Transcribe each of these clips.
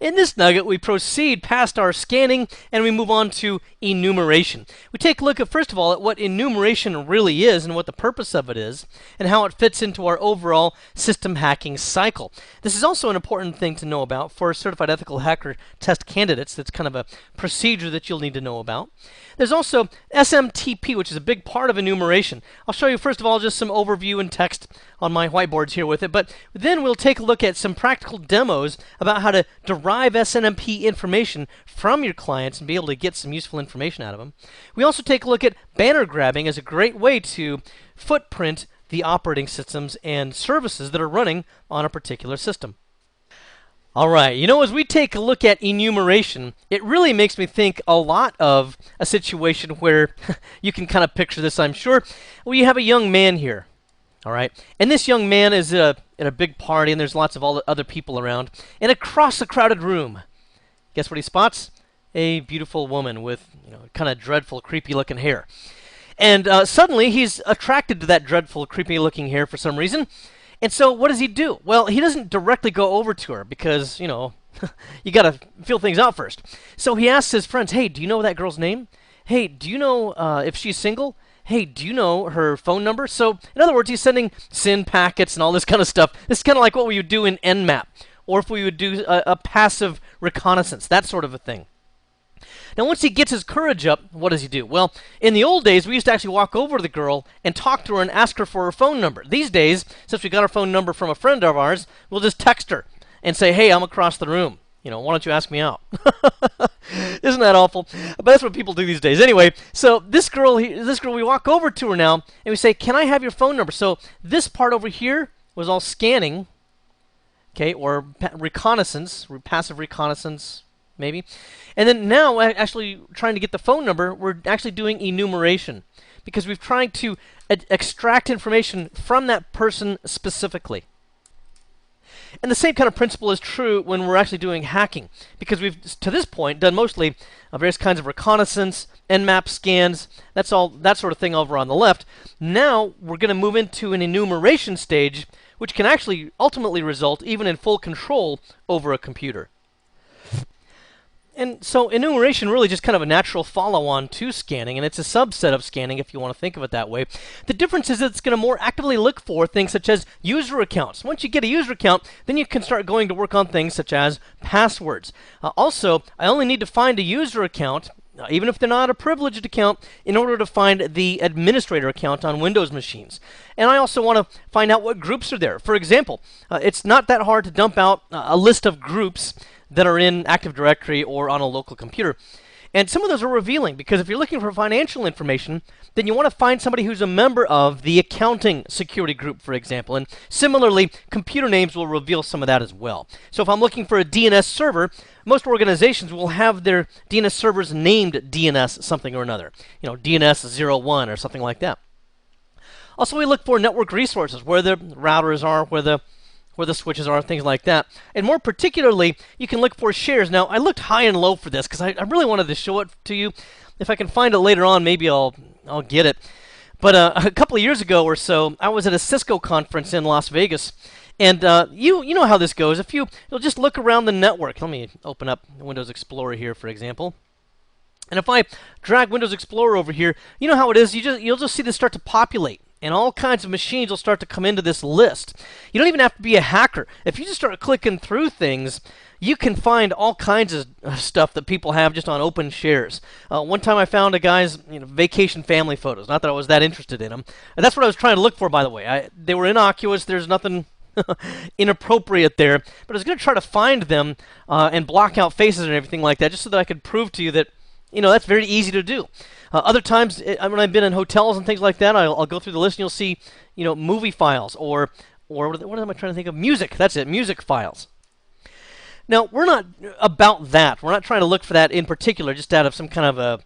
In this nugget, we proceed past our scanning and we move on to enumeration. We take a look at, first of all, at what enumeration really is and what the purpose of it is and how it fits into our overall system hacking cycle. This is also an important thing to know about for certified ethical hacker test candidates. That's kind of a procedure that you'll need to know about. There's also SMTP, which is a big part of enumeration. I'll show you, first of all, just some overview and text on my whiteboards here with it, but then we'll take a look at some practical demos about how to derive SNMP information from your clients and be able to get some useful information out of them. We also take a look at banner grabbing as a great way to footprint the operating systems and services that are running on a particular system. All right, as we take a look at enumeration, it really makes me think a lot of a situation where you can kind of picture this, I'm sure. Well, you have a young man here, all right? And this young man is at a big party, and there's lots of all the other people around. And across a crowded room, guess what he spots? A beautiful woman with, kind of dreadful, creepy-looking hair. And suddenly, he's attracted to that dreadful, creepy-looking hair for some reason. And so what does he do? Well, he doesn't directly go over to her because, you got to feel things out first. So he asks his friends, hey, do you know that girl's name? Hey, do you know if she's single? Hey, do you know her phone number? So, in other words, he's sending SYN packets and all this kind of stuff. This is kind of like what we would do in Nmap, or if we would do a passive reconnaissance, that sort of a thing. Now, once he gets his courage up, what does he do? Well, in the old days, we used to actually walk over to the girl and talk to her and ask her for her phone number. These days, since we got our phone number from a friend of ours, we'll just text her and say, hey, I'm across the room. Why don't you ask me out? Isn't that awful? But that's what people do these days. Anyway, so this girl, we walk over to her now, and we say, can I have your phone number? So this part over here was all scanning, okay, or reconnaissance, passive reconnaissance, maybe. And then now, actually trying to get the phone number, we're actually doing enumeration because we've tried to extract information from that person specifically. And the same kind of principle is true when we're actually doing hacking, because we've, to this point, done mostly various kinds of reconnaissance, Nmap scans, that sort of thing over on the left. Now we're going to move into an enumeration stage, which can actually ultimately result even in full control over a computer. And so enumeration really just kind of a natural follow-on to scanning, and it's a subset of scanning if you want to think of it that way. The difference is that it's going to more actively look for things such as user accounts. Once you get a user account, then you can start going to work on things such as passwords. Also, I only need to find a user account, even if they're not a privileged account, in order to find the administrator account on Windows machines. And I also want to find out what groups are there. For example, it's not that hard to dump out a list of groups that are in Active Directory or on a local computer. And some of those are revealing, because if you're looking for financial information, then you want to find somebody who's a member of the accounting security group, for example. And similarly, computer names will reveal some of that as well. So if I'm looking for a DNS server, most organizations will have their DNS servers named DNS something or another. DNS 01 or something like that. Also, we look for network resources, where the routers are, where the switches are, things like that. And more particularly, you can look for shares. Now, I looked high and low for this because I really wanted to show it to you. If I can find it later on, maybe I'll get it. But a couple of years ago or so, I was at a Cisco conference in Las Vegas. And you know how this goes. If you'll just look around the network. Let me open up Windows Explorer here, for example. And if I drag Windows Explorer over here, you know how it is. You'll just see this start to populate. And all kinds of machines will start to come into this list. You don't even have to be a hacker. If you just start clicking through things, you can find all kinds of stuff that people have just on open shares. One time I found a guy's vacation family photos. Not that I was that interested in them. And that's what I was trying to look for, by the way. They were innocuous. There's nothing inappropriate there. But I was going to try to find them and block out faces and everything like that, just so that I could prove to you that that's very easy to do. Other times, when I've been in hotels and things like that, I'll go through the list and you'll see, movie files or what am I trying to think of? Music. That's it, music files. Now, we're not about that. We're not trying to look for that in particular, just out of some kind of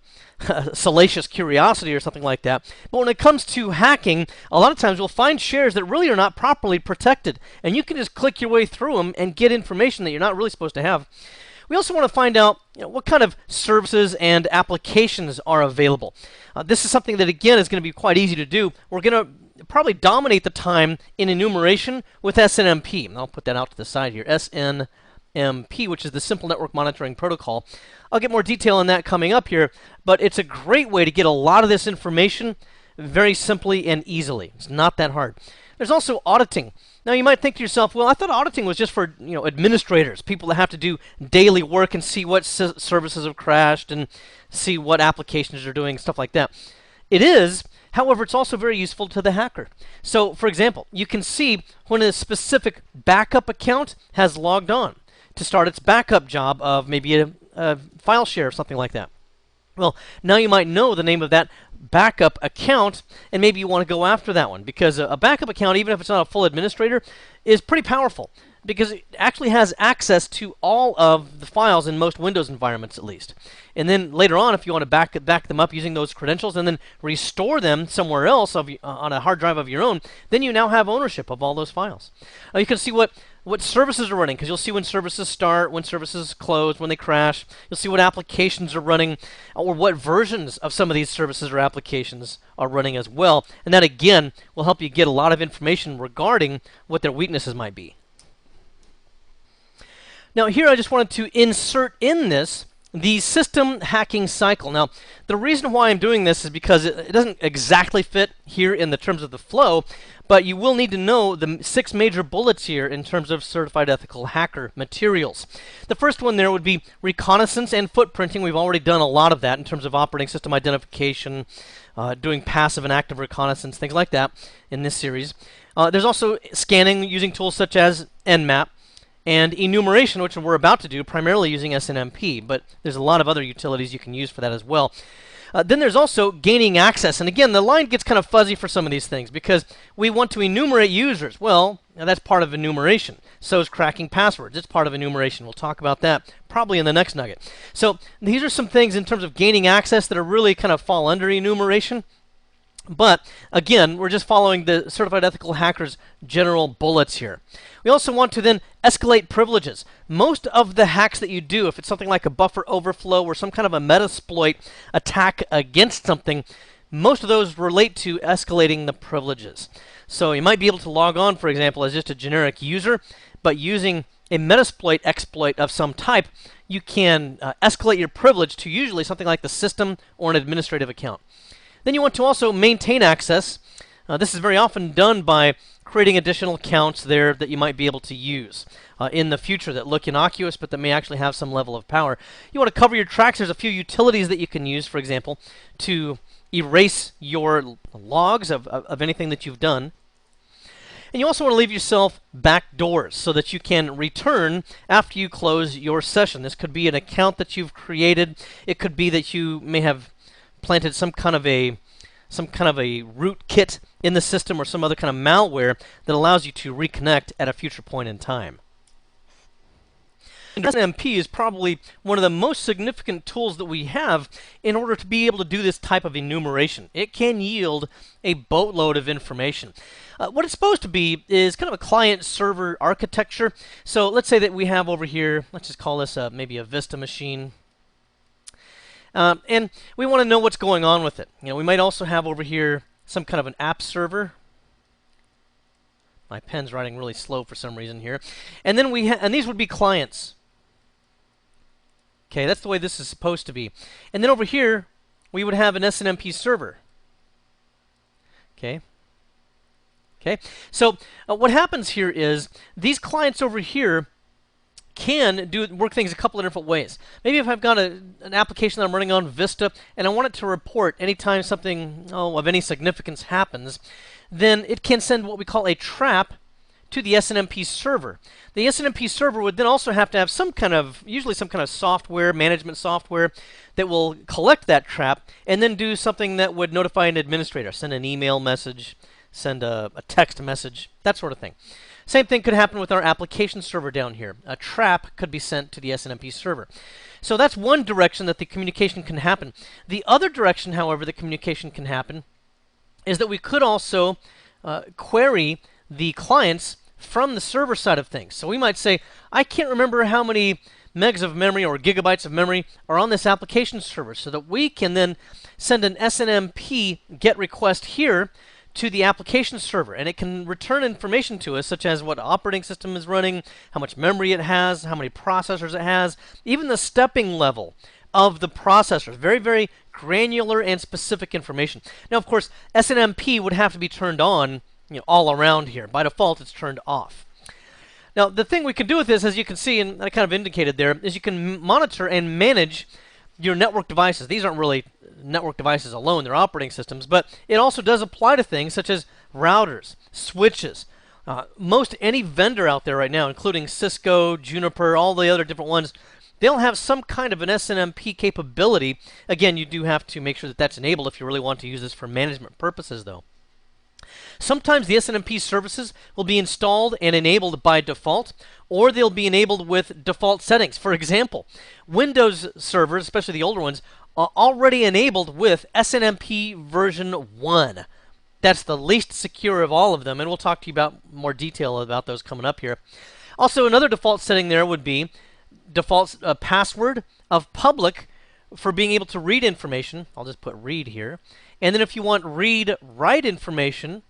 a salacious curiosity or something like that. But when it comes to hacking, a lot of times we'll find shares that really are not properly protected, and you can just click your way through them and get information that you're not really supposed to have. We also want to find out what kind of services and applications are available. This is something that, again, is going to be quite easy to do. We're going to probably dominate the time in enumeration with SNMP. And I'll put that out to the side here, SNMP. SNMP, which is the Simple Network Monitoring Protocol. I'll get more detail on that coming up here, but it's a great way to get a lot of this information very simply and easily. It's not that hard. There's also auditing. Now you might think to yourself, well, I thought auditing was just for administrators, people that have to do daily work and see what services have crashed and see what applications are doing, stuff like that. It is. However, it's also very useful to the hacker. So, for example, you can see when a specific backup account has logged on to start its backup job of maybe a file share or something like that. Well, now you might know the name of that backup account, and maybe you want to go after that one, because a backup account, even if it's not a full administrator, is pretty powerful, because it actually has access to all of the files in most Windows environments, at least. And then later on, if you want to back them up using those credentials and then restore them somewhere else on a hard drive of your own, then you now have ownership of all those files. You can see what services are running, because you'll see when services start, when services close, when they crash. You'll see what applications are running, or what versions of some of these services or applications are running as well. And that, again, will help you get a lot of information regarding what their weaknesses might be. Now here I just wanted to insert in this the system hacking cycle. Now, the reason why I'm doing this is because it doesn't exactly fit here in the terms of the flow, but you will need to know the 6 major bullets here in terms of certified ethical hacker materials. The first one there would be reconnaissance and footprinting. We've already done a lot of that in terms of operating system identification, doing passive and active reconnaissance, things like that in this series. There's also scanning using tools such as Nmap, and enumeration, which we're about to do primarily using SNMP, but there's a lot of other utilities you can use for that as well. Then there's also gaining access, and again, the line gets kind of fuzzy for some of these things because we want to enumerate users. Well, now that's part of enumeration. So is cracking passwords. It's part of enumeration. We'll talk about that probably in the next nugget. So these are some things in terms of gaining access that are really kind of fall under enumeration. But again, we're just following the certified ethical hacker's general bullets here. We also want to then escalate privileges. Most of the hacks that you do, if it's something like a buffer overflow or some kind of a metasploit attack against something, most of those relate to escalating the privileges. So you might be able to log on, for example, as just a generic user, but using a metasploit exploit of some type, you can escalate your privilege to usually something like the system or an administrative account. Then you want to also maintain access. This is very often done by creating additional accounts there that you might be able to use in the future that look innocuous but that may actually have some level of power. You want to cover your tracks. There's a few utilities that you can use, for example, to erase your logs of anything that you've done. And you also want to leave yourself back doors so that you can return after you close your session. This could be an account that you've created. It could be that you may have planted some kind of a rootkit in the system or some other kind of malware that allows you to reconnect at a future point in time. SNMP is probably one of the most significant tools that we have in order to be able to do this type of enumeration. It can yield a boatload of information. What it's supposed to be is kind of a client-server architecture. So let's say that we have over here, let's just call this maybe a Vista machine. And we want to know what's going on with it. We might also have over here some kind of an app server. My pen's writing really slow for some reason here. And then and these would be clients. Okay, that's the way this is supposed to be. And then over here, we would have an SNMP server. Okay. Okay. So what happens here is these clients over here can work things a couple of different ways. Maybe if I've got an application that I'm running on Vista and I want it to report anytime something of any significance happens, then it can send what we call a trap to the SNMP server. The SNMP server would then also have to have usually some kind of software, management software, that will collect that trap and then do something that would notify an administrator, send an email message, send a text message, that sort of thing. Same thing could happen with our application server down here. A trap could be sent to the SNMP server. So that's one direction that the communication can happen. The other direction, however, the communication can happen is that we could also query the clients from the server side of things. So we might say, I can't remember how many megs of memory or gigabytes of memory are on this application server, so that we can then send an SNMP GET request here to the application server, and it can return information to us, such as what operating system is running, how much memory it has, how many processors it has, even the stepping level of the processors. Very, very granular and specific information. Now, of course, SNMP would have to be turned on, all around here. By default, it's turned off. Now, the thing we can do with this, as you can see, and I kind of indicated there, is you can monitor and manage your network devices. These aren't really network devices alone, they're operating systems, but it also does apply to things such as routers, switches. Most any vendor out there right now, including Cisco, Juniper, all the other different ones, they'll have some kind of an SNMP capability. Again, you do have to make sure that that's enabled if you really want to use this for management purposes, though. Sometimes the SNMP services will be installed and enabled by default, or they'll be enabled with default settings. For example, Windows servers, especially the older ones, are already enabled with SNMP version 1. That's the least secure of all of them, and we'll talk to you about more detail about those coming up here. Also, another default setting there would be default password of public for being able to read information. I'll just put read here. And then if you want read-write information,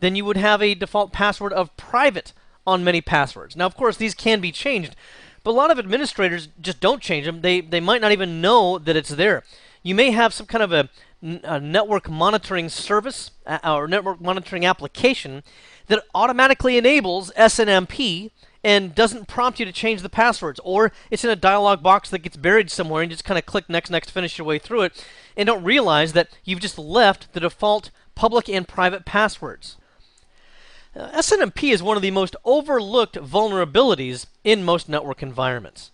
then you would have a default password of private on many passwords. Now, of course, these can be changed, but a lot of administrators just don't change them. They might not even know that it's there. You may have some kind of a network monitoring service or network monitoring application that automatically enables SNMP and doesn't prompt you to change the passwords, or it's in a dialog box that gets buried somewhere and you just kind of click next, finish your way through it, and don't realize that you've just left the default public and private passwords. SNMP is one of the most overlooked vulnerabilities in most network environments.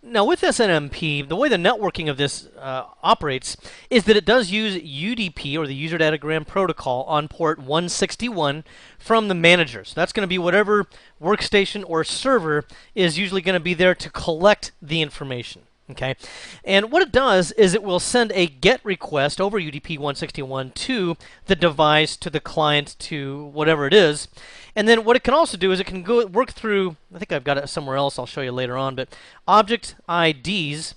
Now, with SNMP, the way the networking of this operates is that it does use UDP, or the User Datagram Protocol, on port 161 from the manager. So that's going to be whatever workstation or server is usually going to be there to collect the information. Okay, and what it does is it will send a GET request over UDP 161 to the device, to the client, to whatever it is. And then what it can also do is it can go work through, I think I've got it somewhere else, I'll show you later on, but object IDs,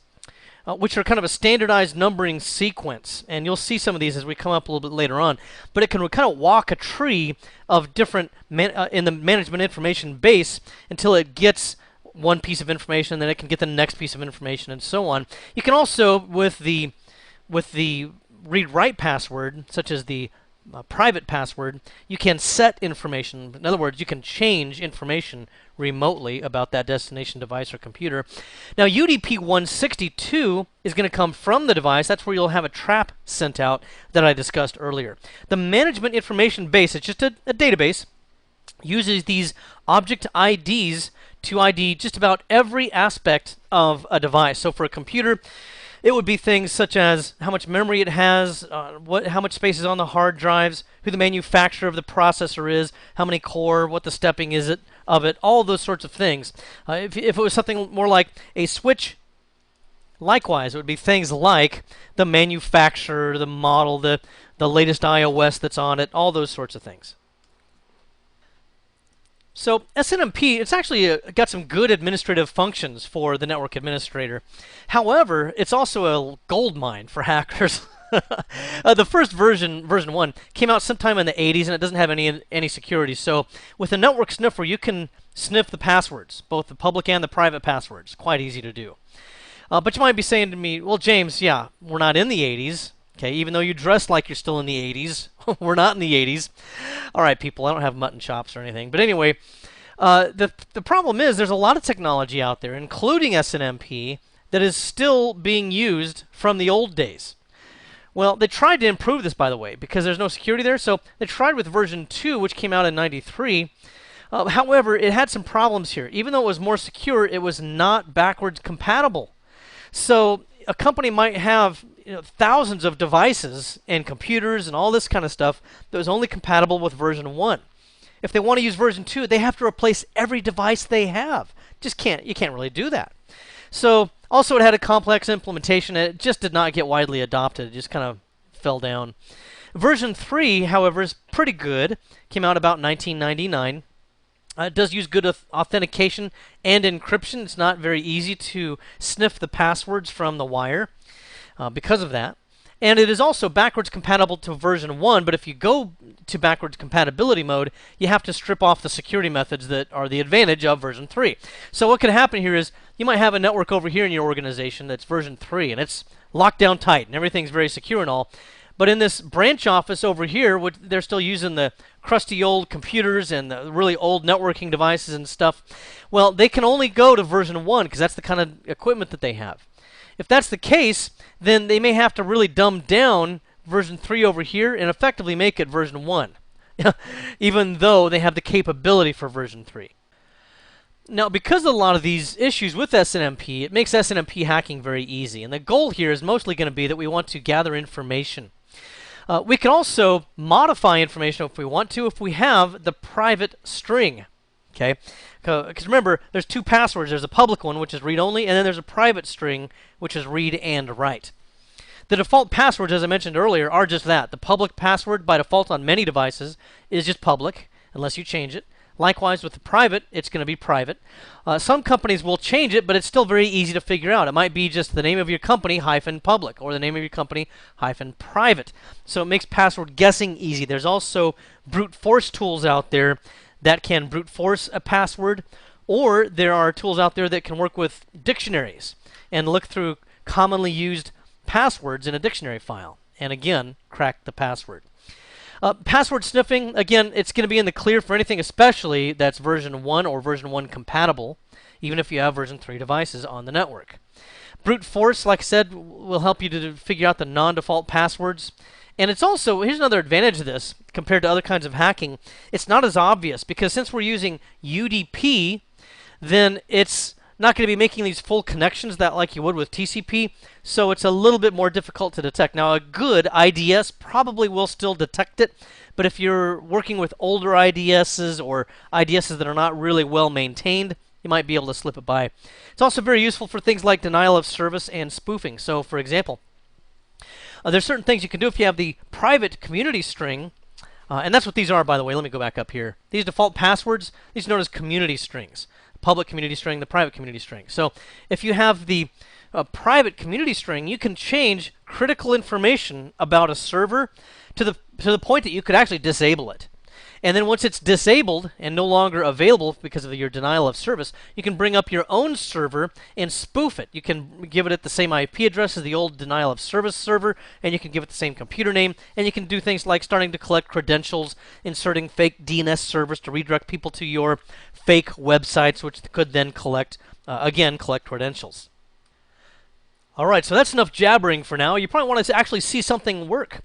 which are kind of a standardized numbering sequence. And you'll see some of these as we come up a little bit later on. But it can kind of walk a tree of different, in the management information base until it gets one piece of information, and then it can get the next piece of information, and so on. You can also, with the read-write password, such as the private password, you can set information. In other words, you can change information remotely about that destination device or computer. Now, UDP 162 is going to come from the device. That's where you'll have a trap sent out that I discussed earlier. The management information base, it's just a database, uses these object IDs to ID just about every aspect of a device. So for a computer, it would be things such as how much memory it has, how much space is on the hard drives, who the manufacturer of the processor is, how many core, what the stepping is of it, all those sorts of things. If it was something more like a switch, likewise, it would be things like the manufacturer, the model, the latest iOS that's on it, all those sorts of things. So SNMP, it's actually got some good administrative functions for the network administrator. However, it's also a gold mine for hackers. The first version 1, came out sometime in the 80s, and it doesn't have any security. So with a network sniffer, you can sniff the passwords, both the public and the private passwords. Quite easy to do. But you might be saying to me, well, James, yeah, we're not in the 80s. Okay, even though you dress like you're still in the 80s, we're not in the 80s. All right, people, I don't have mutton chops or anything. But anyway, the problem is there's a lot of technology out there, including SNMP, that is still being used from the old days. Well, they tried to improve this, by the way, because there's no security there. So they tried with version 2, which came out in '93. However, it had some problems here. Even though it was more secure, it was not backwards compatible. So a company might have thousands of devices and computers and all this kind of stuff that was only compatible with version 1. If they want to use version 2, they have to replace every device they have. You can't really do that. So also it had a complex implementation, and it just did not get widely adopted. It just kind of fell down. Version 3, however, is pretty good. Came out about 1999. It does use good authentication and encryption. It's not very easy to sniff the passwords from the wire because of that. And it is also backwards compatible to version 1, but if you go to backwards compatibility mode, you have to strip off the security methods that are the advantage of version 3. So what could happen here is you might have a network over here in your organization that's version 3, and it's locked down tight, and everything's very secure and all. But in this branch office over here, they're still using the crusty old computers and the really old networking devices and stuff. Well, they can only go to version 1 because that's the kind of equipment that they have. If that's the case, then they may have to really dumb down version 3 over here and effectively make it version 1, even though they have the capability for version 3. Now, because of a lot of these issues with SNMP, it makes SNMP hacking very easy. And the goal here is mostly going to be that we want to gather information. We can also modify information if we want to, if we have the private string. Okay, because remember, there's two passwords. There's a public one, which is read-only, and then there's a private string, which is read and write. The default passwords, as I mentioned earlier, are just that. The public password, by default on many devices, is just public, unless you change it. Likewise, with the private, it's going to be private. Some companies will change it, but it's still very easy to figure out. It might be just the name of your company hyphen public, or the name of your company hyphen private. So it makes password guessing easy. There's also brute force tools out there that can brute force a password, or there are tools out there that can work with dictionaries and look through commonly used passwords in a dictionary file, and again, crack the password. Password sniffing, again, it's going to be in the clear for anything especially that's version 1 or version 1 compatible, even if you have version 3 devices on the network. Brute force, like I said, will help you to figure out the non-default passwords. And it's also, here's another advantage of this compared to other kinds of hacking. It's not as obvious because since we're using UDP, then it's not going to be making these full connections that like you would with TCP, so it's a little bit more difficult to detect. Now, a good IDS probably will still detect it, but if you're working with older IDSs or IDSs that are not really well maintained, you might be able to slip it by. It's also very useful for things like denial of service and spoofing. So, for example, there's certain things you can do if you have the private community string, and that's what these are, by the way. Let me go back up here. These default passwords, these are known as community strings. Public community string, the private community string. So if you have the private community string, you can change critical information about a server to the point that you could actually disable it. And then once it's disabled and no longer available because of your denial of service, you can bring up your own server and spoof it. You can give it the same IP address as the old denial of service server, and you can give it the same computer name, and you can do things like starting to collect credentials, inserting fake DNS servers to redirect people to your fake websites, which could then collect credentials. All right, so that's enough jabbering for now. You probably want to actually see something work.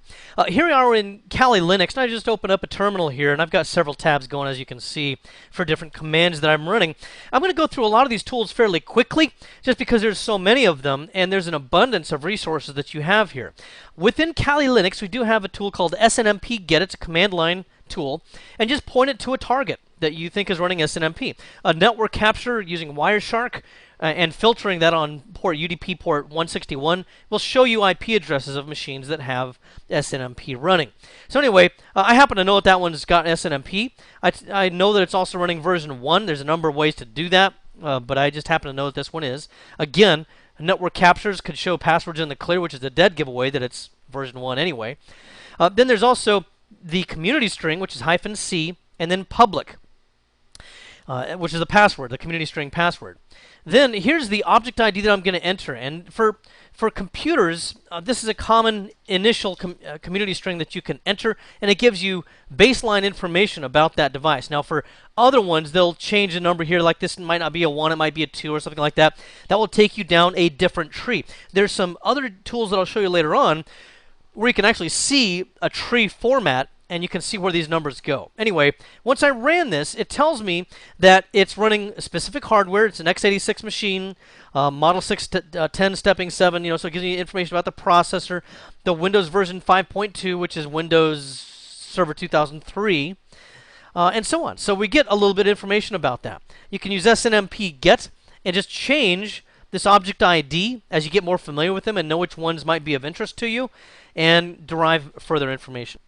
Here we are in Kali Linux, and I just opened up a terminal here, and I've got several tabs going, as you can see, for different commands that I'm running. I'm going to go through a lot of these tools fairly quickly, just because there's so many of them, and there's an abundance of resources that you have here. Within Kali Linux, we do have a tool called SNMP Get. It's a command line tool, and just point it to a target that you think is running SNMP. A network capture using Wireshark and filtering that on port UDP port 161 will show you IP addresses of machines that have SNMP running. So anyway, I happen to know that one's got SNMP. I know that it's also running version 1. There's a number of ways to do that, but I just happen to know that this one is. Again, network captures could show passwords in the clear, which is a dead giveaway that it's version 1 anyway. Then there's also the community string, which is -C, and then public, which is a password, the community string password. Then here's the object ID that I'm going to enter. And for computers, this is a common initial community string that you can enter, and it gives you baseline information about that device. Now, for other ones, they'll change the number here. Like this might not be a 1, it might be a 2 or something like that. That will take you down a different tree. There's some other tools that I'll show you later on where you can actually see a tree format, and you can see where these numbers go. Anyway, once I ran this, it tells me that it's running specific hardware. It's an x86 machine, model 610 stepping 7, so it gives you information about the processor, the Windows version 5.2, which is Windows Server 2003, and so on. So we get a little bit of information about that. You can use SNMP Get and just change this object ID as you get more familiar with them and know which ones might be of interest to you, and derive further information.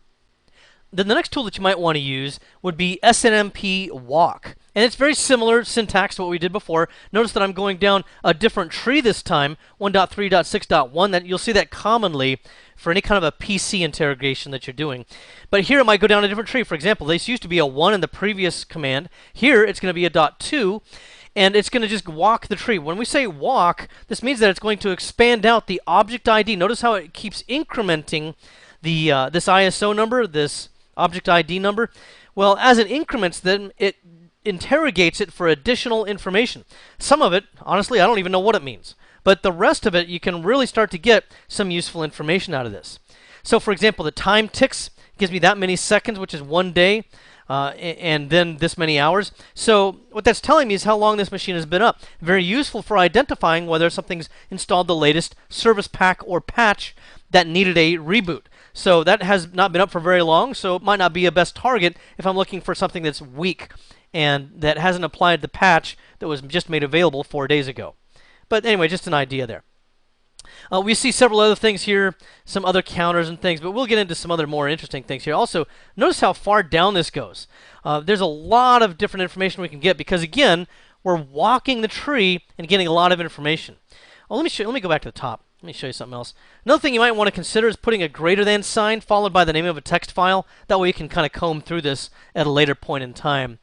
Then the next tool that you might want to use would be SNMP walk. And it's very similar syntax to what we did before. Notice that I'm going down a different tree this time, 1.3.6.1. That you'll see that commonly for any kind of a PC interrogation that you're doing. But here it might go down a different tree. For example, this used to be a 1 in the previous command. Here it's going to be a .2, and it's going to just walk the tree. When we say walk, this means that it's going to expand out the object ID. Notice how it keeps incrementing the this ISO number, this object ID number. Well, as it increments, then it interrogates it for additional information. Some of it, honestly, I don't even know what it means. But the rest of it, you can really start to get some useful information out of this. So, for example, the time ticks gives me that many seconds, which is 1 day, and then this many hours. So what that's telling me is how long this machine has been up. Very useful for identifying whether something's installed the latest service pack or patch that needed a reboot. So that has not been up for very long, so it might not be a best target if I'm looking for something that's weak and that hasn't applied the patch that was just made available 4 days ago. But anyway, just an idea there. We see several other things here, some other counters and things, but we'll get into some other more interesting things here. Also, notice how far down this goes. There's a lot of different information we can get because, again, we're walking the tree and getting a lot of information. Well, let me go back to the top. Let me show you something else. Another thing you might want to consider is putting a greater than sign followed by the name of a text file. That way you can kind of comb through this at a later point in time.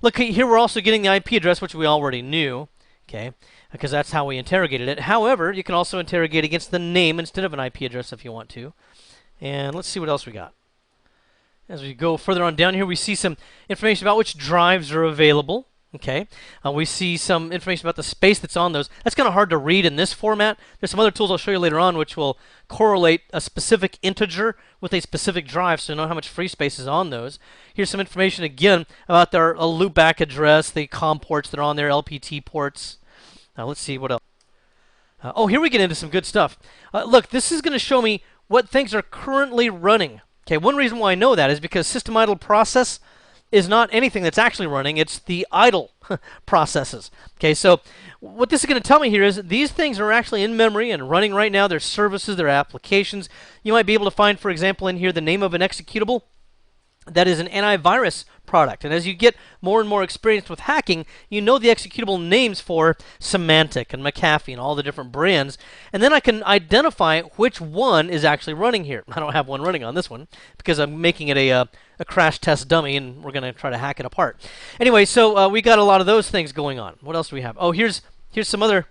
Look, here we're also getting the IP address, which we already knew, okay, because that's how we interrogated it. However, you can also interrogate against the name instead of an IP address if you want to. And let's see what else we got. As we go further on down here, we see some information about which drives are available. Okay, we see some information about the space that's on those. That's kind of hard to read in this format. There's some other tools I'll show you later on which will correlate a specific integer with a specific drive so you know how much free space is on those. Here's some information again about their loopback address, the COM ports that are on there, LPT ports. Now let's see what else. Oh, here we get into some good stuff. Look, this is going to show me what things are currently running. Okay, one reason why I know that is because system idle process is not anything that's actually running, it's the idle processes. Okay, so what this is going to tell me here is that these things are actually in memory and running right now. They're services, they're applications. You might be able to find, for example, in here the name of an executable that is an antivirus product. And as you get more and more experienced with hacking, you know the executable names for Symantec and McAfee and all the different brands. And then I can identify which one is actually running here. I don't have one running on this one because I'm making it a crash test dummy and we're going to try to hack it apart. Anyway, so we got a lot of those things going on. What else do we have? Oh, here's some other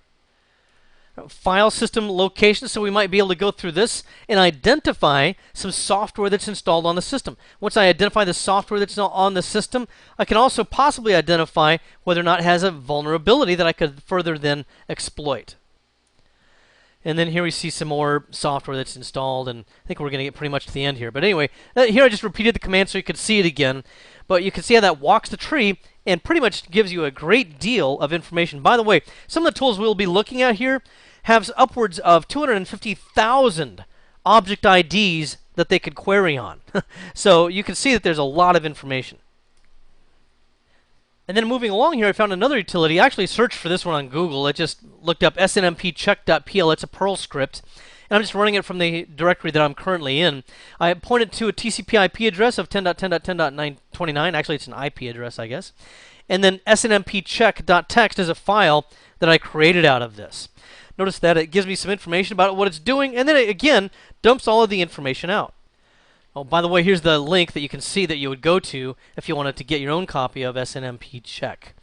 file system locations, so we might be able to go through this and identify some software that's installed on the system. Once I identify the software that's on the system, I can also possibly identify whether or not it has a vulnerability that I could further then exploit. And then here we see some more software that's installed, and I think we're going to get pretty much to the end here. But anyway, here I just repeated the command so you could see it again. But you can see how that walks the tree and pretty much gives you a great deal of information. By the way, some of the tools we'll be looking at here have upwards of 250,000 object IDs that they could query on. So you can see that there's a lot of information. And then moving along here, I found another utility. I actually searched for this one on Google. I just looked up snmpcheck.pl. It's a Perl script. And I'm just running it from the directory that I'm currently in. I pointed to a TCP IP address of 10.10.10.929. Actually, it's an IP address, I guess. And then snmpcheck.txt is a file that I created out of this. Notice that it gives me some information about what it's doing, and then it, again, dumps all of the information out. Oh, by the way, here's the link that you can see that you would go to if you wanted to get your own copy of SNMP Check.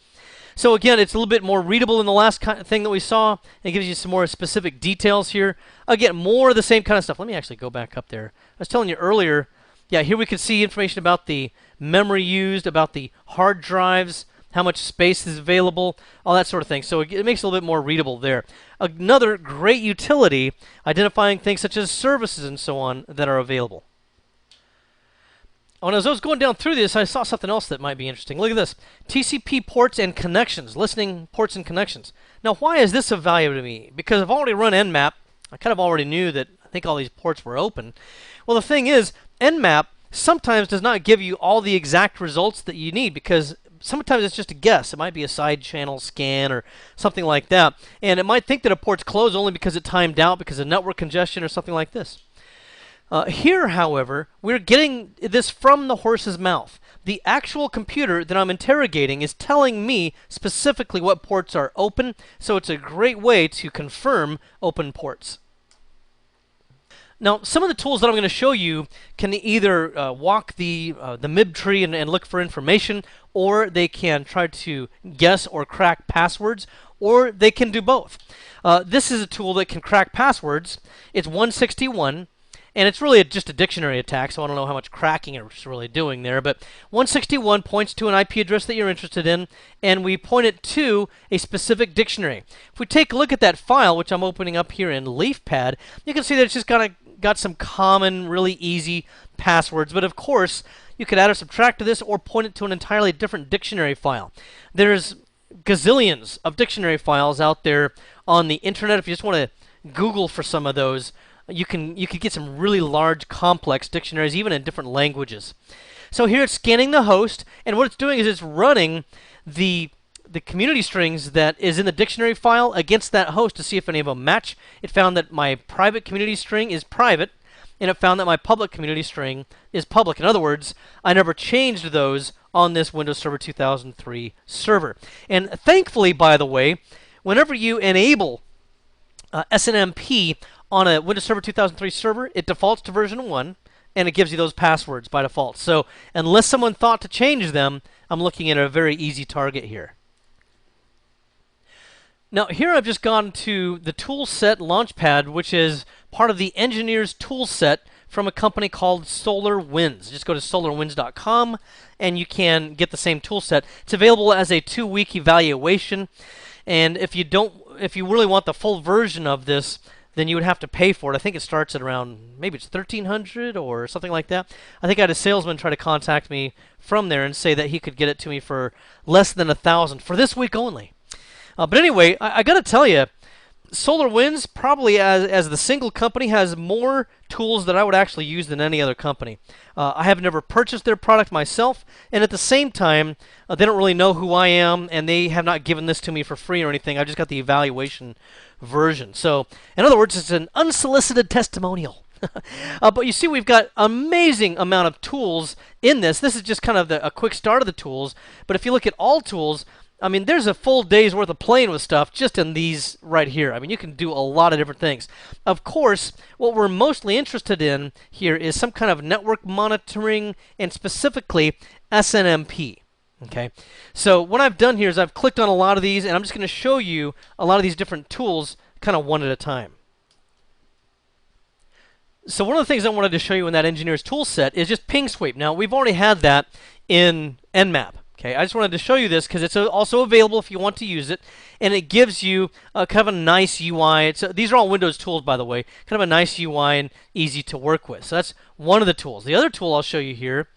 So again, it's a little bit more readable than the last thing that we saw. It gives you some more specific details here. Again, more of the same kind of stuff. Let me actually go back up there. I was telling you earlier, yeah, here we can see information about the memory used, about the hard drives, how much space is available, all that sort of thing. So it makes it a little bit more readable there. Another great utility, identifying things such as services and so on that are available. And as I was going down through this, I saw something else that might be interesting. Look at this. TCP ports and connections, listening ports and connections. Now, why is this of value to me? Because I've already run Nmap. I kind of already knew that I think all these ports were open. Well, the thing is, Nmap sometimes does not give you all the exact results that you need because sometimes it's just a guess. It might be a side channel scan or something like that. And it might think that a port's closed only because it timed out because of network congestion or something like this. Here, however, we're getting this from the horse's mouth. The actual computer that I'm interrogating is telling me specifically what ports are open, so it's a great way to confirm open ports. Now, some of the tools that I'm going to show you can either walk the MIB tree and look for information, or they can try to guess or crack passwords, or they can do both. This is a tool that can crack passwords. It's 161. And it's really just a dictionary attack, so I don't know how much cracking it's really doing there. But 161 points to an IP address that you're interested in, and we point it to a specific dictionary. If we take a look at that file, which I'm opening up here in LeafPad, you can see that it's just got some common, really easy passwords. But of course, you could add or subtract to this or point it to an entirely different dictionary file. There's gazillions of dictionary files out there on the internet. If you just want to Google for some of those, you could get some really large, complex dictionaries, even in different languages. So here it's scanning the host, and what it's doing is it's running the community strings that is in the dictionary file against that host to see if any of them match. It found that my private community string is private, and it found that my public community string is public. In other words, I never changed those on this Windows Server 2003 server. And thankfully, by the way, whenever you enable SNMP on a Windows Server 2003 server, it defaults to version 1, and it gives you those passwords by default. So unless someone thought to change them, I'm looking at a very easy target here. Now here I've just gone to the toolset launchpad, which is part of the engineer's toolset from a company called SolarWinds. Just go to solarwinds.com and you can get the same toolset. It's available as a 2-week evaluation, and if you really want the full version of this, then you would have to pay for it. I think it starts at around, maybe it's $1,300 or something like that. I think I had a salesman try to contact me from there and say that he could get it to me for less than $1,000 for this week only. But anyway, I got to tell you, SolarWinds probably as the single company has more tools that I would actually use than any other company. I have never purchased their product myself, and at the same time, they don't really know who I am, and they have not given this to me for free or anything. I just got the evaluation version. So, in other words, it's an unsolicited testimonial. But you see, we've got amazing amount of tools in this. This is just kind of a quick start of the tools. But if you look at all tools, I mean, there's a full day's worth of playing with stuff just in these right here. I mean, you can do a lot of different things. Of course, what we're mostly interested in here is some kind of network monitoring, and specifically SNMP. Okay, so what I've done here is I've clicked on a lot of these, and I'm just going to show you a lot of these different tools kind of one at a time. So one of the things I wanted to show you in that engineer's tool set is just ping sweep. Now, we've already had that in Nmap. Okay, I just wanted to show you this because it's also available if you want to use it, and it gives you kind of a nice UI. These are all Windows tools, by the way, kind of a nice UI and easy to work with. So that's one of the tools. The other tool I'll show you here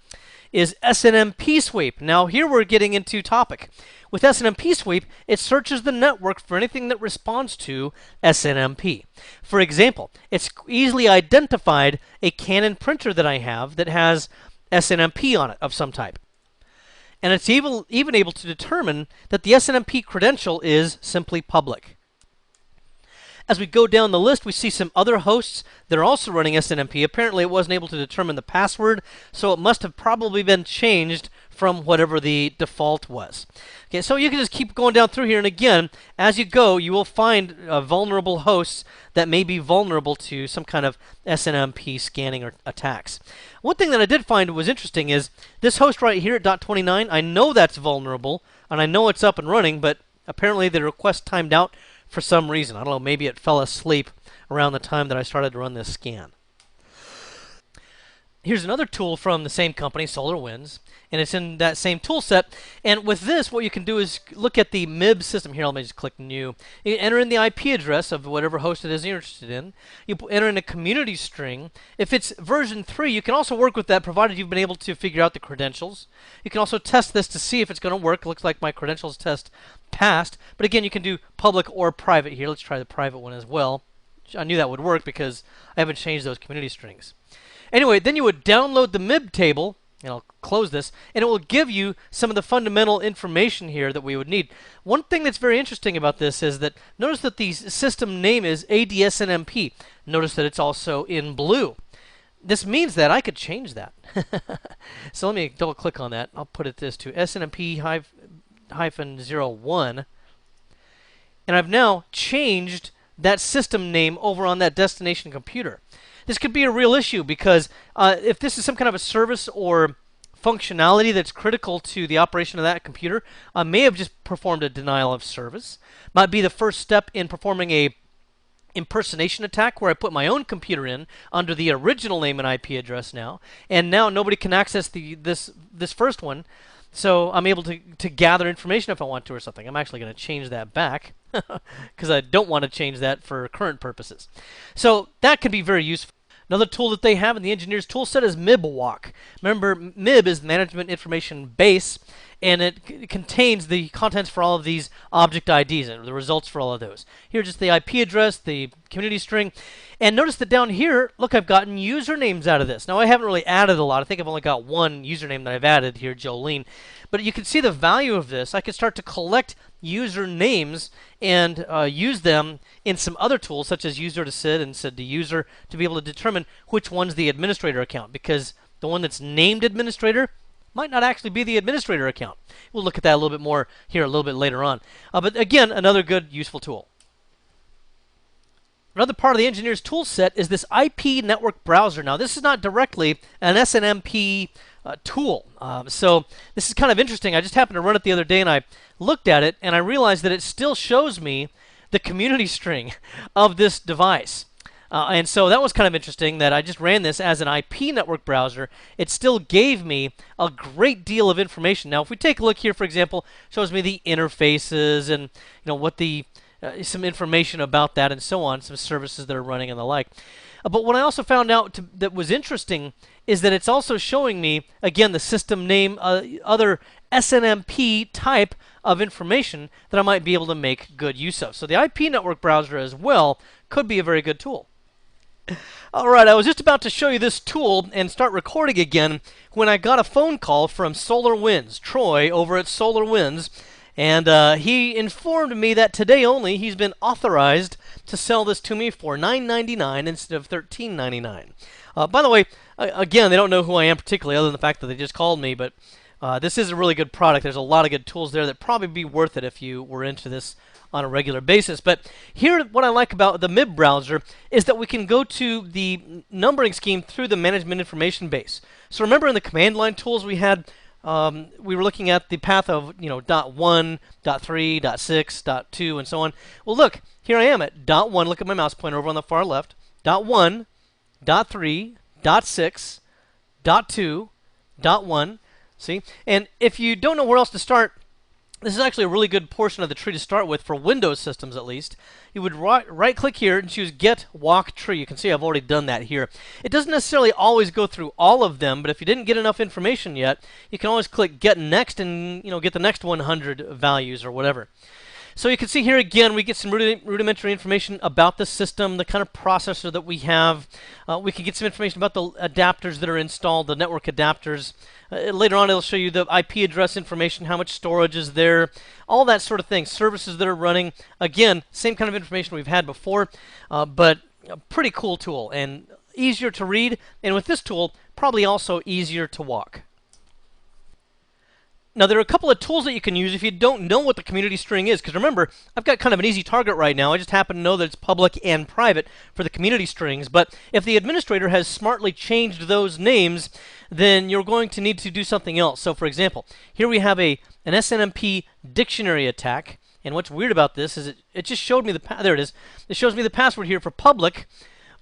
is SNMP sweep. Now here we're getting into topic. With SNMP sweep, it searches the network for anything that responds to SNMP. For example, it's easily identified a Canon printer that I have that has SNMP on it of some type. And it's even able to determine that the SNMP credential is simply public. As we go down the list, we see some other hosts that are also running SNMP. Apparently, it wasn't able to determine the password, so it must have probably been changed from whatever the default was. Okay, so you can just keep going down through here, and again, as you go, you will find vulnerable hosts that may be vulnerable to some kind of SNMP scanning or attacks. One thing that I did find was interesting is this host right here at .29, I know that's vulnerable, and I know it's up and running, but apparently the request timed out for some reason. I don't know, maybe it fell asleep around the time that I started to run this scan. Here's another tool from the same company, SolarWinds, and it's in that same tool set. And with this, what you can do is look at the MIB system here. Let me just click New. You enter in the IP address of whatever host it is you're interested in. You enter in a community string. If it's version 3, you can also work with that, provided you've been able to figure out the credentials. You can also test this to see if it's going to work. It looks like my credentials test passed. But again, you can do public or private here. Let's try the private one as well. I knew that would work because I haven't changed those community strings. Anyway, then you would download the MIB table, and I'll close this, and it will give you some of the fundamental information here that we would need. One thing that's very interesting about this is that notice that the system name is ADSNMP. Notice that it's also in blue. this means that I could change that. So let me double click on that. I'll put this to SNMP-01. And I've now changed that system name over on that destination computer. This could be a real issue because if this is some kind of a service or functionality that's critical to the operation of that computer, I may have just performed a denial of service. Might be the first step in performing a impersonation attack where I put my own computer in under the original name and IP address now, and now nobody can access this first one. So I'm able to gather information if I want to or something. I'm actually going to change that back because I don't want to change that for current purposes. So that can be very useful. Another tool that they have in the engineer's tool set is MIB-Walk. Remember, MIB is the Management Information Base, and it contains the contents for all of these object IDs and the results for all of those. Here's just the IP address, the community string, and notice that down here, look, I've gotten usernames out of this. Now, I haven't really added a lot. I think I've only got one username that I've added here, Jolene. But you can see the value of this. I could start to collect user names and use them in some other tools, such as user to SID and SID to user, to be able to determine which one's the administrator account, because the one that's named administrator might not actually be the administrator account. We'll look at that a little bit more here a little bit later on. But again, another good, useful tool. Another part of the engineer's tool set is this IP network browser. Now, this is not directly an SNMP tool. So this is kind of interesting. I just happened to run it the other day, and I looked at it, and I realized that it still shows me the community string of this device. And so that was kind of interesting that I just ran this as an IP network browser. It still gave me a great deal of information. Now, if we take a look here, for example, it shows me the interfaces and what the some information about that and so on, some services that are running and the like. But what I also found out that was interesting is that it's also showing me, again, the system name, other SNMP type of information that I might be able to make good use of. So the IP network browser as well could be a very good tool. All right, I was just about to show you this tool and start recording again when I got a phone call from SolarWinds, Troy over at SolarWinds, and he informed me that today only he's been authorized to sell this to me for $9.99 instead of $13.99. By the way, again, they don't know who I am particularly other than the fact that they just called me, but this is a really good product. There's a lot of good tools there that probably be worth it if you were into this on a regular basis. But here, what I like about the MIB browser is that we can go to the numbering scheme through the management information base. So remember in the command line tools we had, we were looking at the path of .1, .3, .6, .2, and so on. Well, look, here I am at .1. Look at my mouse pointer over on the far left. .1, .3, .6, .2, .1. See? And if you don't know where else to start, this is actually a really good portion of the tree to start with for Windows systems at least. You would right-click here and choose Get Walk Tree. You can see I've already done that here. It doesn't necessarily always go through all of them, but if you didn't get enough information yet, you can always click Get Next and get the next 100 values or whatever. So you can see here again, we get some rudimentary information about the system, the kind of processor that we have. We can get some information about the adapters that are installed, the network adapters. Later on, it'll show you the IP address information, how much storage is there, all that sort of thing, services that are running. Again, same kind of information we've had before, but a pretty cool tool and easier to read. And with this tool, probably also easier to walk. Now, there are a couple of tools that you can use if you don't know what the community string is. Because remember, I've got kind of an easy target right now. I just happen to know that it's public and private for the community strings. But if the administrator has smartly changed those names, then you're going to need to do something else. So, for example, here we have an SNMP dictionary attack. And what's weird about this is it just showed me there it is. It shows me the password here for public,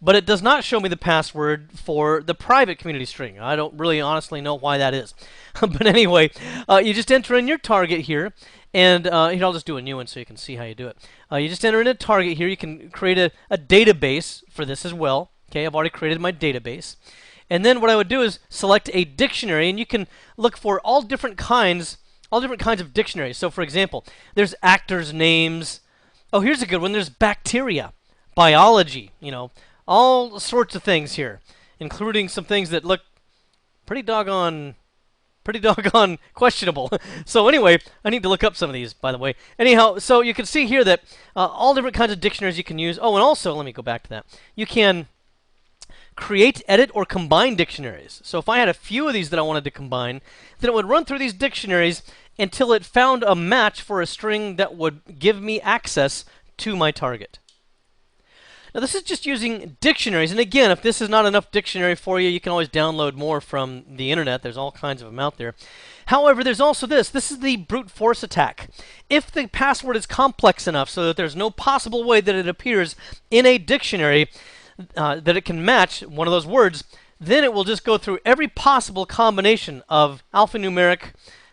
but it does not show me the password for the private community string. I don't really honestly know why that is. But anyway, you just enter in your target here, and here I'll just do a new one so you can see how you do it. You just enter in a target here. You can create a database for this as well. Okay, I've already created my database. And then what I would do is select a dictionary, and you can look for all different kinds of dictionaries. So for example, there's actors' names. Oh, here's a good one. There's bacteria, biology, all sorts of things here, including some things that look pretty doggone questionable. So anyway, I need to look up some of these, by the way. Anyhow, so you can see here that all different kinds of dictionaries you can use. Oh, and also, let me go back to that. You can create, edit, or combine dictionaries. So if I had a few of these that I wanted to combine, then it would run through these dictionaries until it found a match for a string that would give me access to my target. Now this is just using dictionaries, and again, if this is not enough dictionary for you, you can always download more from the internet. There's all kinds of them out there. However, there's also this. This is the brute force attack. If the password is complex enough so that there's no possible way that it appears in a dictionary that it can match one of those words, then it will just go through every possible combination of alphanumeric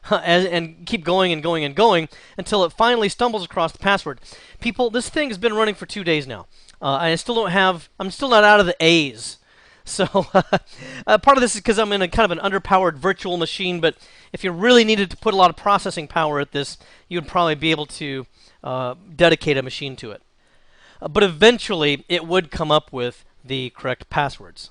and keep going and going and going until it finally stumbles across the password. People, this thing has been running for 2 days now. I'm still not out of the A's. So part of this is because I'm in a kind of an underpowered virtual machine, but if you really needed to put a lot of processing power at this, you'd probably be able to dedicate a machine to it. But eventually, it would come up with the correct passwords.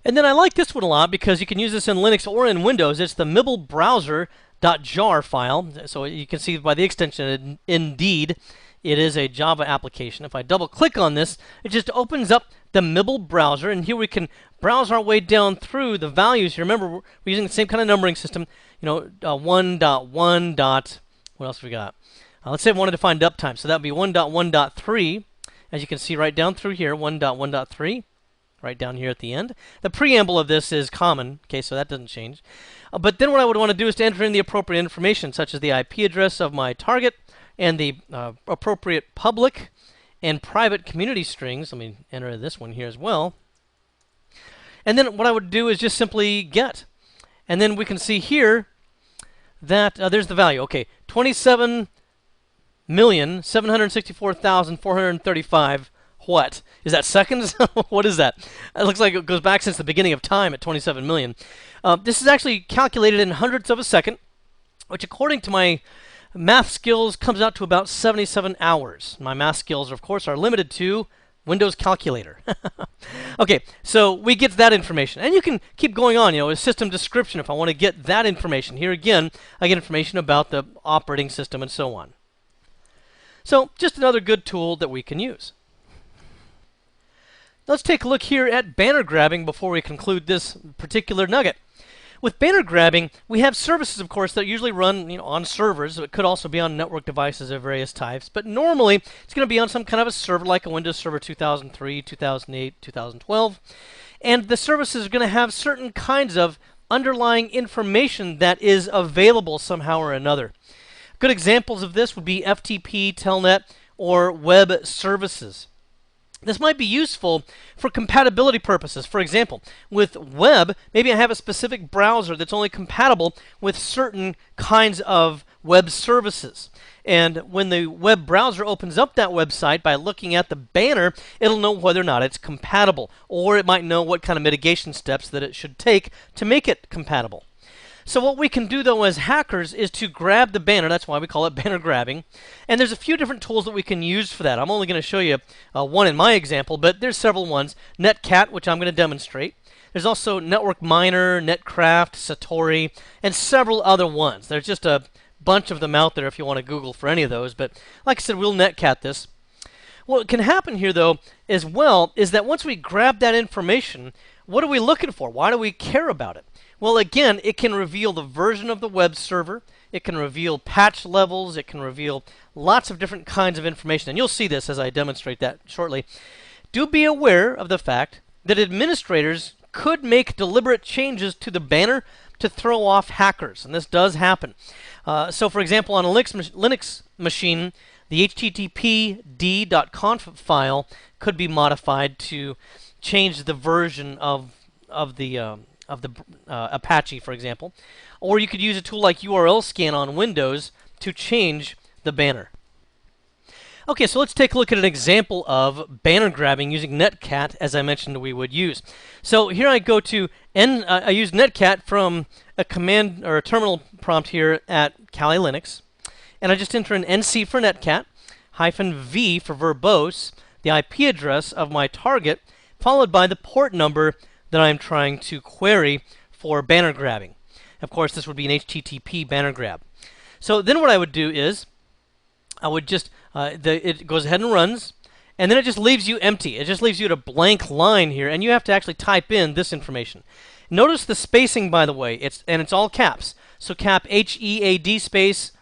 And then I like this one a lot because you can use this in Linux or in Windows. It's the mibblbrowser.jar file. So you can see by the extension, indeed, it is a Java application. If I double-click on this, it just opens up the Mibble browser, and here we can browse our way down through the values. You remember, we're using the same kind of numbering system. You know, 1.1. What else have we got? Let's say I wanted to find uptime, so that would be 1.1.3. As you can see right down through here, 1.1.3, right down here at the end. The preamble of this is common, okay, so that doesn't change. But then what I would want to do is to enter in the appropriate information, such as the IP address of my target, and the appropriate public and private community strings. Let me enter this one here as well. And then what I would do is just simply get. And then we can see here that there's the value. Okay, 27,764,435. What? Is that seconds? What is that? It looks like it goes back since the beginning of time at 27 million. This is actually calculated in hundredths of a second, which according to my math skills comes out to about 77 hours. My math skills, of course, are limited to Windows Calculator. Okay, so we get that information. And you can keep going on, you know, a system description if I want to get that information. Here again, I get information about the operating system and so on. So just another good tool that we can use. Let's take a look here at banner grabbing before we conclude this particular nugget. With banner grabbing, we have services, of course, that usually run on servers. It could also be on network devices of various types. But normally, it's going to be on some kind of a server like a Windows Server 2003, 2008, 2012. And the services are going to have certain kinds of underlying information that is available somehow or another. Good examples of this would be FTP, Telnet, or web services. This might be useful for compatibility purposes. For example, with web, maybe I have a specific browser that's only compatible with certain kinds of web services. And when the web browser opens up that website by looking at the banner, it'll know whether or not it's compatible. Or it might know what kind of mitigation steps that it should take to make it compatible. So what we can do, though, as hackers is to grab the banner. That's why we call it banner grabbing. And there's a few different tools that we can use for that. I'm only going to show you one in my example, but there's several ones. Netcat, which I'm going to demonstrate. There's also Network Miner, Netcraft, Satori, and several other ones. There's just a bunch of them out there if you want to Google for any of those. But like I said, we'll Netcat this. What can happen here, though, as well, is that once we grab that information, what are we looking for? Why do we care about it? Well, again, it can reveal the version of the web server. It can reveal patch levels. It can reveal lots of different kinds of information. And you'll see this as I demonstrate that shortly. Do be aware of the fact that administrators could make deliberate changes to the banner to throw off hackers. And this does happen. So, for example, on a Linux machine, the httpd.conf file could be modified to change the version of the Apache, for example. Or you could use a tool like URL scan on Windows to change the banner. Okay, so let's take a look at an example of banner grabbing using Netcat, as I mentioned we would use. So here I go to, I use Netcat from a command or a terminal prompt here at Kali Linux. And I just enter an NC for Netcat, -V for verbose, the IP address of my target, followed by the port number that I'm trying to query for banner grabbing. Of course, this would be an HTTP banner grab. So then what I would do is, I would just, it goes ahead and runs, and then it just leaves you empty. It just leaves you at a blank line here, and you have to actually type in this information. Notice the spacing, by the way. It's all caps. So cap HEAD space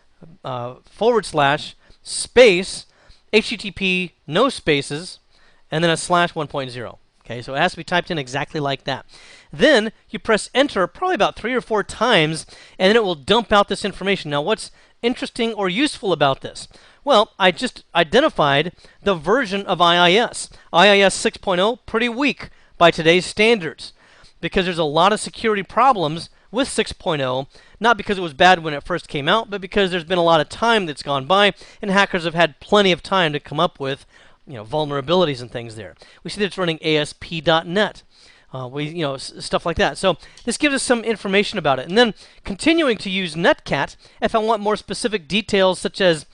/ space HTTP, no spaces, and then a /1.0. Okay, so it has to be typed in exactly like that. Then you press enter probably about 3 or 4 times, and then it will dump out this information. Now, what's interesting or useful about this? Well, I just identified the version of IIS. IIS 6.0, pretty weak by today's standards, because there's a lot of security problems with 6.0, not because it was bad when it first came out, but because there's been a lot of time that's gone by, and hackers have had plenty of time to come up with vulnerabilities and things there. We see that it's running ASP.NET. Stuff like that. So this gives us some information about it. And then continuing to use Netcat, if I want more specific details, such as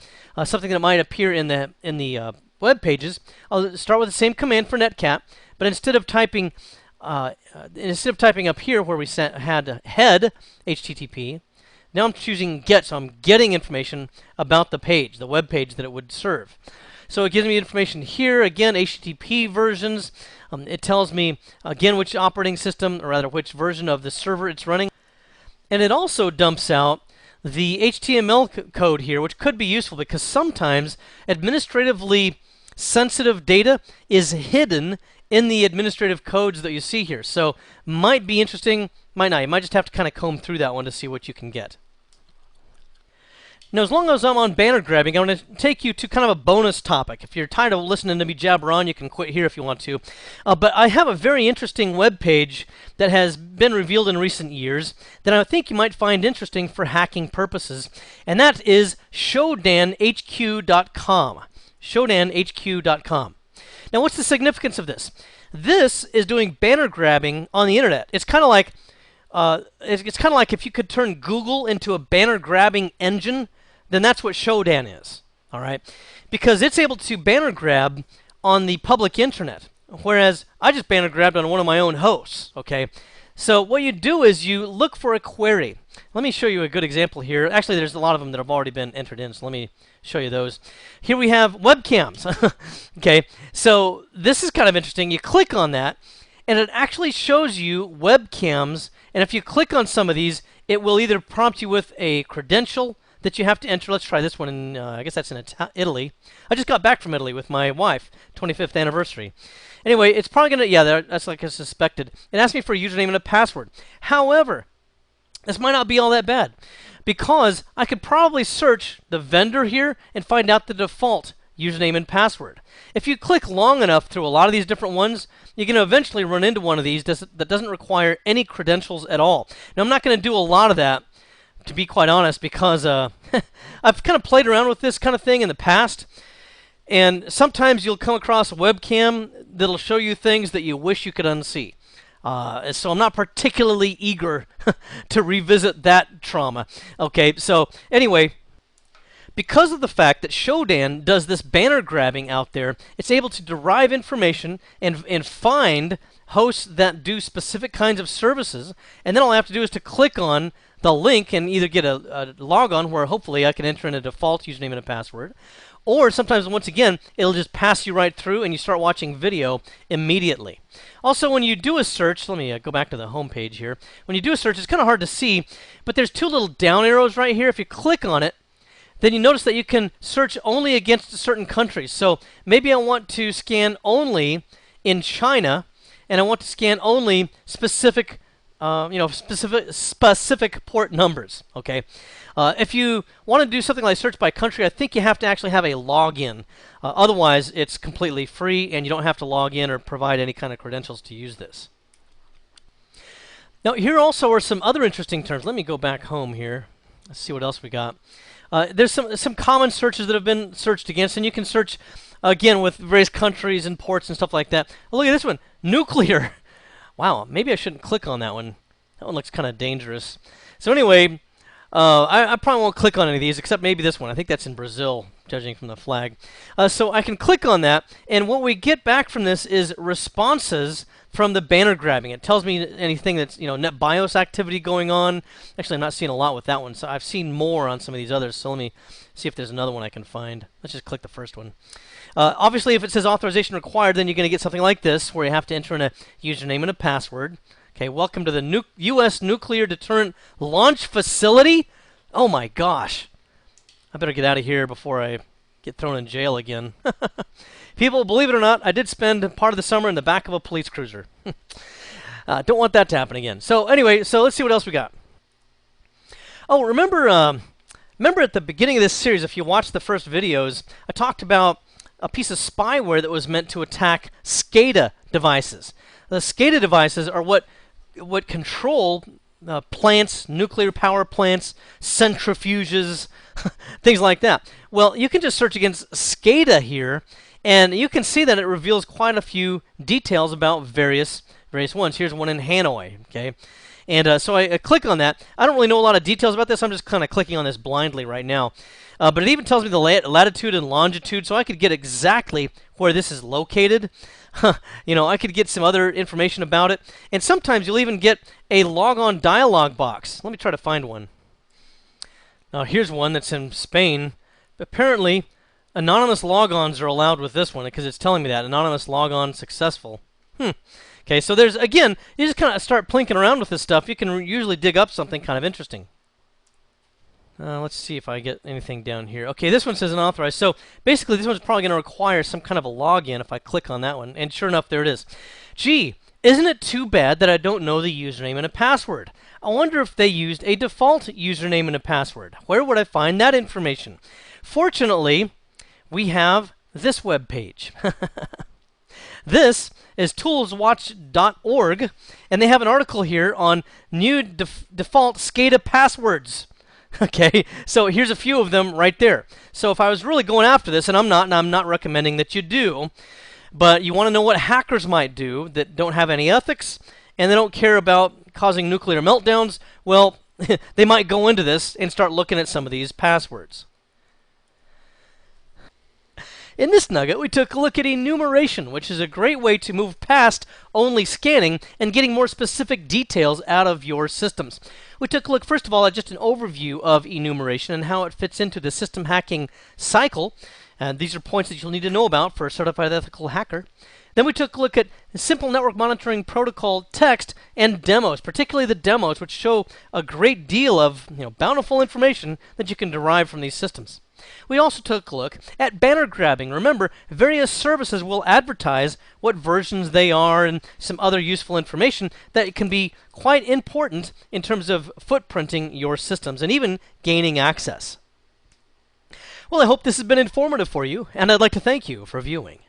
something that might appear in the web pages, I'll start with the same command for Netcat, but instead of typing up here where we had head HTTP, now I'm choosing get, so I'm getting information about the page, the web page that it would serve. So it gives me information here, again, HTTP versions. It tells me, again, which operating system, or rather which version of the server it's running. And it also dumps out the HTML code here, which could be useful because sometimes administratively sensitive data is hidden in the administrative codes that you see here. So might be interesting, might not. You might just have to kind of comb through that one to see what you can get. Now, as long as I'm on banner grabbing, I'm going to take you to kind of a bonus topic. If you're tired of listening to me jabber on, you can quit here if you want to. But I have a very interesting web page that has been revealed in recent years that I think you might find interesting for hacking purposes, and that is showdanhq.com. Showdanhq.com. Now, what's the significance of this? This is doing banner grabbing on the internet. It's kind of like if you could turn Google into a banner grabbing engine, then that's what Shodan is, all right? Because it's able to banner grab on the public internet, whereas I just banner grabbed on one of my own hosts, okay? So what you do is you look for a query. Let me show you a good example here. Actually, there's a lot of them that have already been entered in, so let me show you those. Here we have webcams, okay? So this is kind of interesting. You click on that, and it actually shows you webcams, and if you click on some of these, it will either prompt you with a credential that you have to enter. Let's try this one in, I guess that's in Italy. I just got back from Italy with my wife, 25th anniversary. Anyway, it's probably going to, yeah, that's like I suspected. It asked me for a username and a password. However, this might not be all that bad, because I could probably search the vendor here and find out the default username and password. If you click long enough through a lot of these different ones, you're going to eventually run into one of these that doesn't require any credentials at all. Now, I'm not going to do a lot of that, to be quite honest, because I've kind of played around with this kind of thing in the past, and sometimes you'll come across a webcam that'll show you things that you wish you could unsee. So I'm not particularly eager to revisit that trauma. Okay, so anyway, because of the fact that Shodan does this banner grabbing out there, it's able to derive information and find hosts that do specific kinds of services, and then all I have to do is to click on the link and either get a logon where hopefully I can enter in a default username and a password, or sometimes, once again, it'll just pass you right through and you start watching video immediately. Also, when you do a search, let me go back to the home page here. When you do a search, it's kind of hard to see, but there's 2 little down arrows right here. If you click on it, then you notice that you can search only against certain countries. So maybe I want to scan only in China, and I want to scan only specific port numbers. Okay. If you want to do something like search by country, I think you have to actually have a login. Otherwise, it's completely free, and you don't have to log in or provide any kind of credentials to use this. Now, here also are some other interesting terms. Let me go back home here. Let's see what else we got. There's some common searches that have been searched against, and you can search, again, with various countries and ports and stuff like that. Oh, look at this one, nuclear. Wow, maybe I shouldn't click on that one. That one looks kind of dangerous. So anyway, I probably won't click on any of these, except maybe this one. I think that's in Brazil. judging from the flag. So I can click on that, and what we get back from this is responses from the banner grabbing. It tells me anything that's, NetBIOS activity going on. Actually, I'm not seeing a lot with that one, so I've seen more on some of these others. So let me see if there's another one I can find. Let's just click the first one. Obviously, if it says authorization required, then you're going to get something like this, where you have to enter in a username and a password. Okay, welcome to the U.S. Nuclear Deterrent Launch Facility. Oh my gosh. I better get out of here before I get thrown in jail again. People, believe it or not, I did spend part of the summer in the back of a police cruiser. Don't want that to happen again. So anyway, so let's see what else we got. Oh, remember at the beginning of this series, if you watched the first videos, I talked about a piece of spyware that was meant to attack SCADA devices. The SCADA devices are what control plants, nuclear power plants, centrifuges, things like that. Well, you can just search against SCADA here, and you can see that it reveals quite a few details about various ones. Here's one in Hanoi, okay? And so I click on that. I don't really know a lot of details about this. I'm just kind of clicking on this blindly right now. But it even tells me the latitude and longitude, so I could get exactly where this is located. I could get some other information about it. And sometimes you'll even get a logon dialog box. Let me try to find one. Now, here's one that's in Spain. Apparently, anonymous logons are allowed with this one because it's telling me that. Anonymous logon successful. Okay, so there's, again, you just kind of start plinking around with this stuff. You can usually dig up something kind of interesting. Let's see if I get anything down here. Okay, this one says unauthorized. So basically, this one's probably going to require some kind of a login if I click on that one. And sure enough, there it is. Gee, isn't it too bad that I don't know the username and a password? I wonder if they used a default username and a password. Where would I find that information? Fortunately, we have this web page. This is toolswatch.org, and they have an article here on new default SCADA passwords. Okay, so here's a few of them right there. So if I was really going after this, and I'm not recommending that you do, but you want to know what hackers might do that don't have any ethics, and they don't care about causing nuclear meltdowns, well, they might go into this and start looking at some of these passwords. In this nugget, we took a look at enumeration, which is a great way to move past only scanning and getting more specific details out of your systems. We took a look, first of all, at just an overview of enumeration and how it fits into the system hacking cycle. And these are points that you'll need to know about for a certified ethical hacker. Then we took a look at simple network monitoring protocol text and demos, particularly the demos, which show a great deal of bountiful information that you can derive from these systems. We also took a look at banner grabbing. Remember, various services will advertise what versions they are and some other useful information that can be quite important in terms of footprinting your systems and even gaining access. Well, I hope this has been informative for you, and I'd like to thank you for viewing.